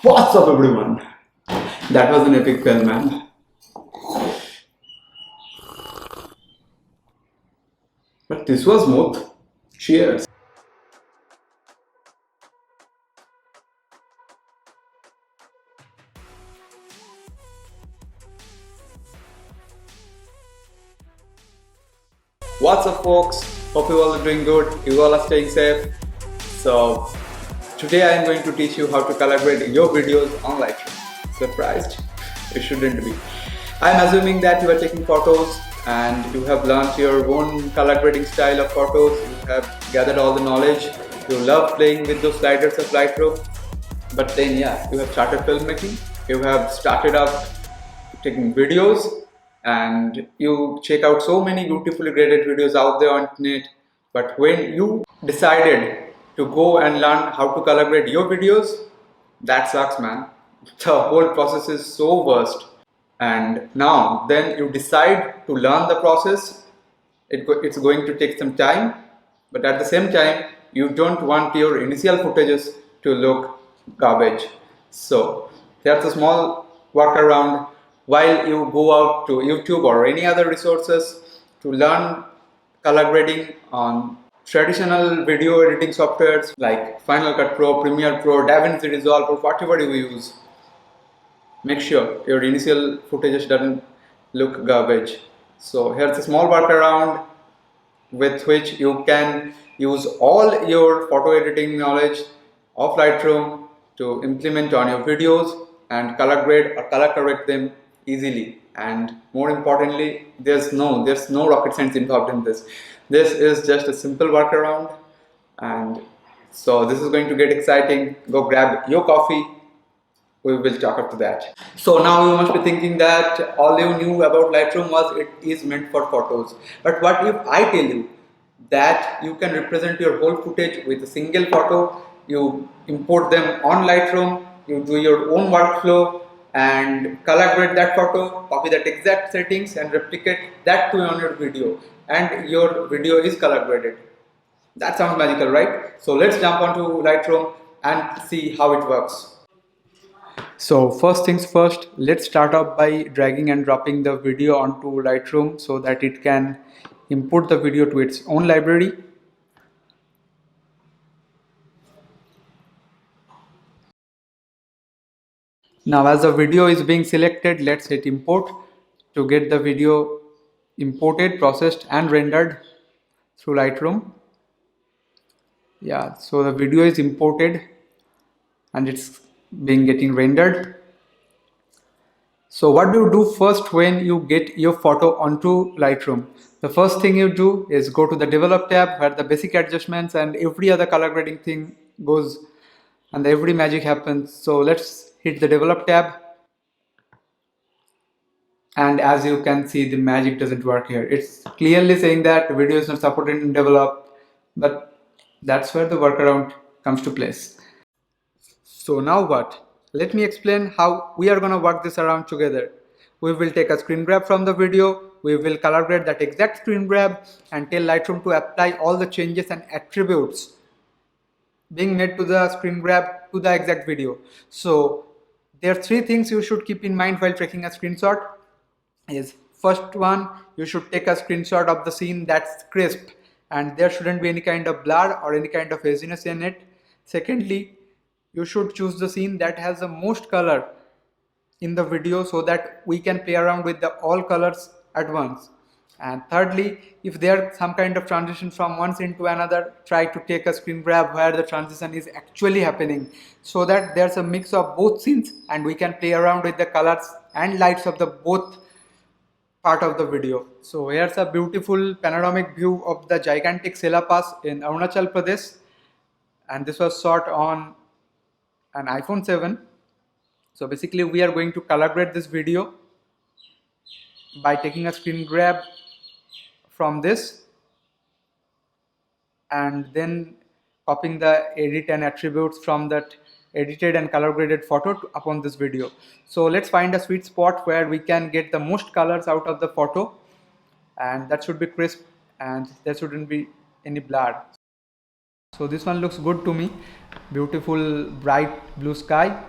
What's up, everyone? That was an epic film, man. But this was smooth. Cheers. What's up, folks? Hope you all are doing good. You all are staying safe. So, today I am going to teach you how to color grade your videos on Lightroom. Surprised? You shouldn't be. I am assuming that you are taking photos and you have learned your own color grading style of photos. You have gathered all the knowledge. You love playing with those sliders of Lightroom. But then, yeah, you have started filmmaking. You have started up taking videos, and you check out so many beautifully graded videos out there on internet. But when you decided to go and learn how to color grade your videos, that sucks, man. The whole process is so vast. And now, then you decide to learn the process. It's going to take some time, but at the same time, you don't want your initial footages to look garbage. So there's a small workaround. While you go out to YouTube or any other resources to learn color grading on traditional video editing softwares like Final Cut Pro, Premiere Pro, DaVinci Resolve, or whatever you use, make sure your initial footage doesn't look garbage. So here's a small workaround with which you can use all your photo editing knowledge of Lightroom to implement on your videos and color grade or color correct them easily. And more importantly, there's no rocket science involved in this. This is just a simple workaround, and so this is going to get exciting. Go grab your coffee, we will talk after that. So now you must be thinking that all you knew about Lightroom was it is meant for photos. But what if I tell you that you can represent your whole footage with a single photo, you import them on Lightroom, you do your own workflow and color grade that photo, copy that exact settings and replicate that to on your video, and your video is color graded. That sounds magical, right? So let's jump onto Lightroom and see how it works. So first things first, let's start off by dragging and dropping the video onto Lightroom so that it can import the video to its own library. Now as the video is being selected, let's hit import to get the video imported, processed and rendered through Lightroom. Yeah, so the video is imported and it's getting rendered. So what do you do first when you get your photo onto Lightroom? The first thing you do is go to the develop tab where the basic adjustments and every other color grading thing goes and every magic happens. So let's hit the develop tab, and as you can see, the magic doesn't work here. It's clearly saying that the video is not supported in develop, but that's where the workaround comes to place. So now what? Let me explain how we are going to work this around together. We will take a screen grab from the video, we will color grade that exact screen grab and tell Lightroom to apply all the changes and attributes being made to the screen grab to the exact video. So there are three things you should keep in mind while taking a screenshot. Is first one, you should take a screenshot of the scene that's crisp and there shouldn't be any kind of blur or any kind of haziness in it. Secondly, you should choose the scene that has the most color in the video so that we can play around with the all colors at once. And thirdly, if there some kind of transition from one scene to another, try to take a screen grab where the transition is actually happening so that there's a mix of both scenes and we can play around with the colors and lights of the both part of the video. So here's a beautiful panoramic view of the gigantic Sela Pass in Arunachal Pradesh, and this was shot on an iPhone 7. So basically we are going to color grade this video by taking a screen grab from this and then copying the edit and attributes from that edited and color graded photo upon this video. So let's find a sweet spot where we can get the most colors out of the photo, and that should be crisp and there shouldn't be any blur. So this one looks good to me. Beautiful bright blue sky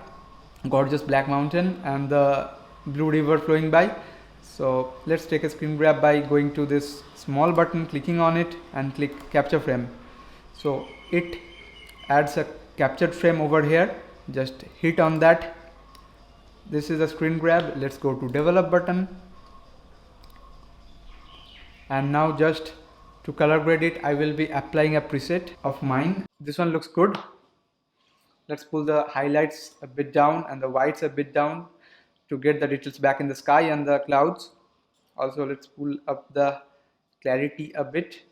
gorgeous black mountain and the blue river flowing by. So let's take a screen grab by going to this small button, clicking on it and click capture frame. So it adds a captured frame over here. Just hit on that. This is a screen grab. Let's go to develop button, and now just to color grade it, I will be applying a preset of mine. This one looks good. Let's pull the highlights a bit down and the whites a bit down to get the details back in the sky and the clouds. Also, let's pull up the clarity a bit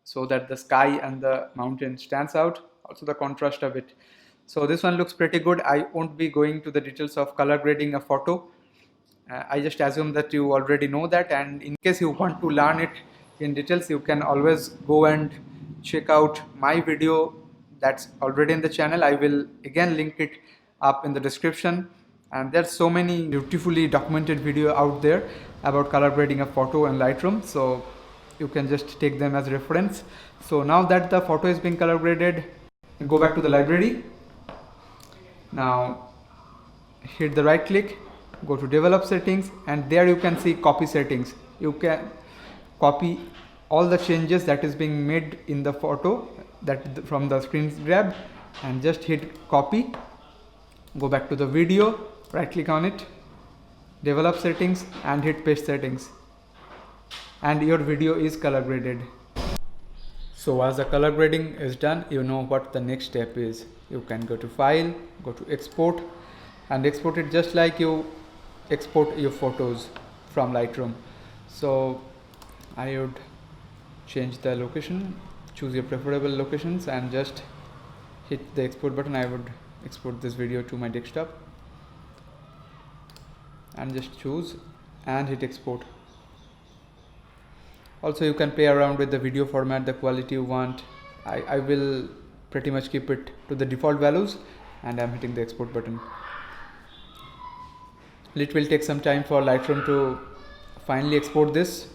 so that the sky and the mountain stands out. Also the contrast a bit. So this one looks pretty good. I won't be going to the details of color grading a photo. I just assume that you already know that, and in case you want to learn it in details, you can always go and check out my video that's already in the channel. I will again link it up in the description, and there's so many beautifully documented video out there about color grading a photo in Lightroom, so you can just take them as reference. So now that the photo is being color graded, go back to the library. Now hit the right click, go to develop settings, and there you can see copy settings. You can copy all the changes that is being made in the photo that from the screen grab, and just hit copy. Go back to the video, right click on it, develop settings, and hit paste settings, and your video is color graded. So as the color grading is done, you know what the next step is. You can go to file, go to export, and export it just like you export your photos from Lightroom. So I would change the location, choose your preferable locations, and just hit the export button. I would export this video to my desktop, and just choose and hit export. Also you can play around with the video format, the quality you want. I will pretty much keep it to the default values, and I'm hitting the export button. It will take some time for Lightroom to finally export this.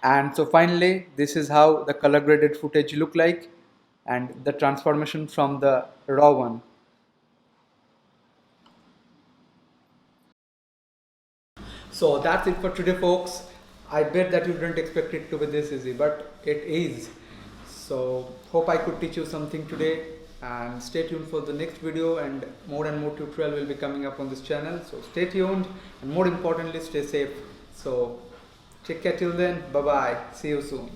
And so finally, this is how the color graded footage look like, and the transformation from the raw one. So that's it for today, folks. I bet that you didn't expect it to be this easy, but it is. So hope I could teach you something today, and stay tuned for the next video, and more tutorial will be coming up on this channel. So stay tuned, and more importantly, stay safe. So take care till then. Bye bye. See you soon.